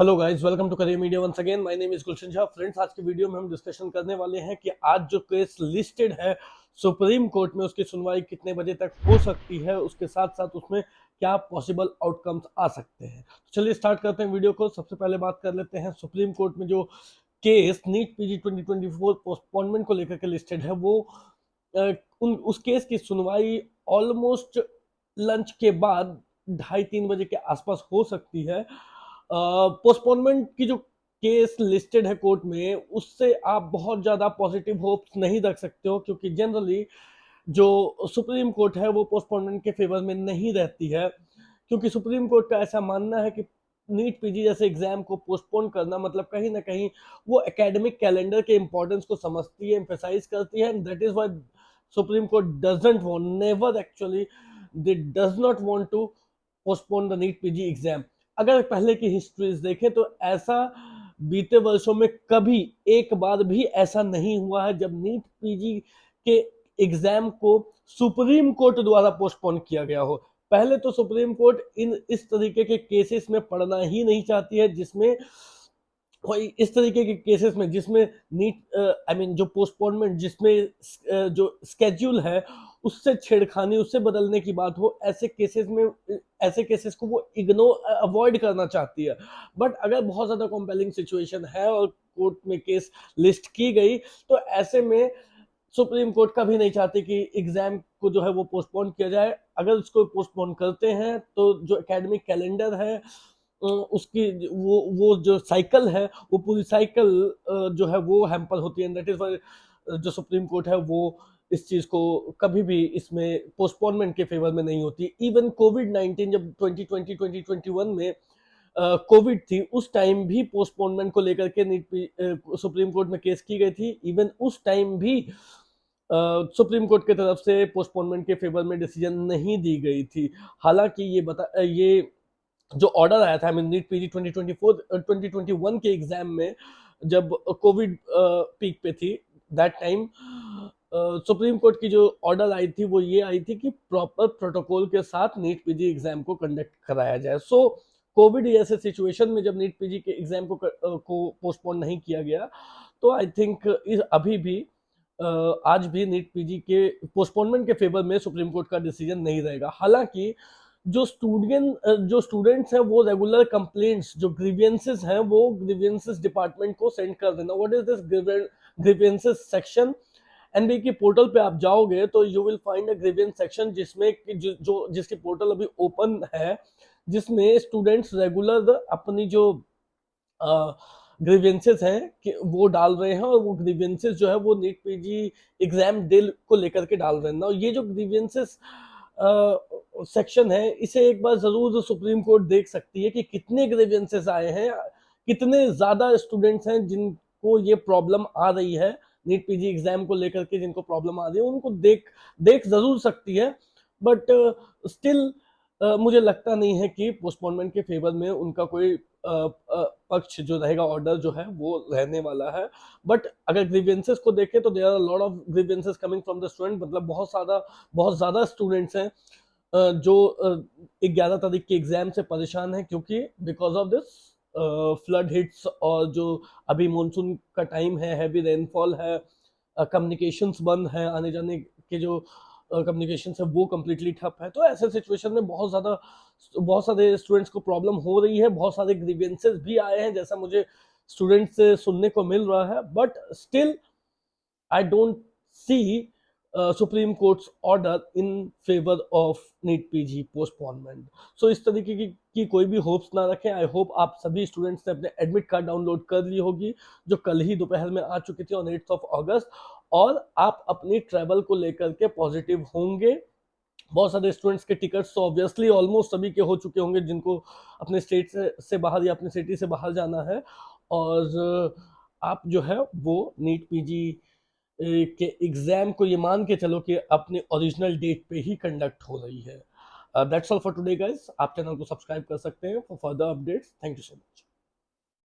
Hello guys, welcome to career media once again. My name is Gulshan Jha. Friends, आज की video में हम discussion करने वाले हैं कि आज जो केस लिस्टेड है सुप्रीम कोर्ट में, उसकी सुनवाई कितने बजे तक हो सकती है, उसके साथ साथ उसमें क्या पॉसिबल आउटकम्स आ सकते हैं। तो चलिए स्टार्ट करते हैं वीडियो को। सबसे पहले बात कर लेते हैं सुप्रीम कोर्ट में जो केस नीट पीजी 2024 पोस्टपोनमेंट को लेकर के लिस्टेड है, वो उस केस की सुनवाई ऑलमोस्ट लंच के बाद 2:30-3 बजे के आसपास हो सकती है। पोस्टपोनमेंट की जो केस लिस्टेड है कोर्ट में, उससे आप बहुत ज़्यादा पॉजिटिव होप्स नहीं रख सकते हो, क्योंकि जनरली जो सुप्रीम कोर्ट है वो पोस्टपोनमेंट के फेवर में नहीं रहती है, क्योंकि सुप्रीम कोर्ट का ऐसा मानना है कि नीट पीजी जैसे एग्जाम को पोस्टपोन करना मतलब कहीं ना कहीं वो एकेडमिक कैलेंडर के इंपॉर्टेंस को समझती है, एम्फेसाइज करती है, and that is why Supreme Court doesn't want, never actually, they does not want to postpone the NEET PG exam. अगर पहले की हिस्ट्रीज देखें तो ऐसा बीते वर्षों में कभी एक बार भी ऐसा नहीं हुआ है जब नीट पीजी के एग्जाम को सुप्रीम कोर्ट द्वारा पोस्टपोन किया गया हो। पहले तो सुप्रीम कोर्ट इस तरीके के केसेस में पढ़ना ही नहीं चाहती है, जिसमें इस तरीके के केसेस में जिसमें नीट आई मीन जो पोस्टपोनमेंट, जिसमें जो स्केड्यूल है उससे छेड़खानी, उससे बदलने की बात हो, ऐसे केसेस को वो इग्नोर अवॉइड करना चाहती है। बट अगर बहुत ज़्यादा कॉम्पेलिंग सिचुएशन है और कोर्ट में केस लिस्ट की गई, तो ऐसे में सुप्रीम कोर्ट कभी नहीं चाहती कि एग्जाम को जो है वो पोस्टपोन किया जाए। अगर उसको पोस्टपोन करते हैं तो जो एकेडमिक कैलेंडर है उसकी वो जो साइकिल है, वो पूरी साइकिल जो है वो हैम्पर होती है। दैट इज व्हाई जो सुप्रीम कोर्ट है वो इस चीज को कभी भी इसमें पोस्टपोनमेंट के फेवर में नहीं होती। इवन कोविड-19 जब 2020-2021 में कोविड थी, उस टाइम भी पोस्टपोनमेंट को लेकर के सुप्रीम कोर्ट में केस की गई थी। इवन उस टाइम भी सुप्रीम कोर्ट की तरफ से पोस्टपोनमेंट के फेवर में डिसीजन नहीं दी गई थी। हालांकि ये जो ऑर्डर आया था, आई मीन नीट पीजी 2021 के एग्जाम में, जब कोविड पीक पे थी, दैट टाइम सुप्रीम कोर्ट की जो ऑर्डर आई थी वो ये आई थी कि प्रॉपर प्रोटोकॉल के साथ नीट पीजी एग्जाम को कंडक्ट कराया जाए। सो कोविड जैसे सिचुएशन में जब नीट पीजी के एग्जाम को पोस्टपोन नहीं किया गया, तो आई थिंक अभी भी आज भी नीट पीजी के पोस्टपोनमेंट के फेवर में सुप्रीम कोर्ट का डिसीजन नहीं रहेगा। हालांकि जो स्टूडेंट्स हैं वो रेगुलर कंप्लेंट्स, जो ग्रीवियंसेस हैं, वो ग्रीवियंसेस डिपार्टमेंट को सेंड कर देना। What is this grievances section? NB की पोर्टल पे आप जाओगे तो you will find a grievance section, जिसमें जिसकी पोर्टल अभी ओपन है, जिसमें स्टूडेंट्स रेगुलर अपनी जो ग्रीवियंसेस हैं कि वो डाल रहे हैं, और वो ग्रीवियंसेस जो है वो नीट पीजी एग्जाम डे को लेकर के डाल रहे हैं ना। ये जो ग्रीवियंसेस सेक्शन है, इसे एक बार जरूर सुप्रीम कोर्ट देख सकती है कि कितने ग्रीवियंसेस आए हैं, कितने ज्यादा स्टूडेंट्स हैं जिनको ये प्रॉब्लम आ रही है, नीट पीजी एग्जाम को लेकर के जिनको प्रॉब्लम आ रही है, उनको देख जरूर सकती है। बट स्टिल मुझे लगता नहीं है कि पोस्टपोनमेंट के फेवर में उनका कोई पक्ष जो रहेगा, ऑर्डर जो है वो रहने वाला है। बट अगर ग्रीवियंसेस को देखें तो there are lot of grievances coming from the student. मतलब बहुत ज्यादा स्टूडेंट्स हैं जो 11 तारीख के एग्जाम से परेशान हैं, क्योंकि because of this flood hits, और जो अभी मानसून का टाइम है, हैवी रेनफॉल है, कम्युनिकेशंस बंद है, आने जाने के जो कम्युनिकेशन है वो कम्प्लीटली ठप है। तो ऐसे सिचुएशन में बहुत सारे स्टूडेंट्स को प्रॉब्लम हो रही है, बहुत सारे ग्रीवियंसेस भी आए हैं जैसा मुझे स्टूडेंट्स से सुनने को मिल रहा है। But still I don't see Supreme Court's order in favour of NEET PG postponement. So इस तरीके की कोई भी होप्स ना रखें। आई होप आप सभी स्टूडेंट्स ने अपने एडमिट कार्ड डाउनलोड कर ली होगी, जो कल ही दोपहर में आ चुकी थी ऑन 8 अगस्त, और आप अपनी ट्रैवल को लेकर के पॉजिटिव होंगे। बहुत सारे स्टूडेंट्स के टिकट्स तो ऑब्वियसली ऑलमोस्ट सभी के हो चुके होंगे, जिनको अपने स्टेट से बाहर या अपने सिटी से बाहर जाना है, और आप जो है वो नीट पीजी के एग्जाम को ये मान के चलो कि अपने ओरिजिनल डेट पे ही कंडक्ट हो रही है। That's all for today guys. आप चैनल को सब्सक्राइब कर सकते हैं for further updates. Thank you so much.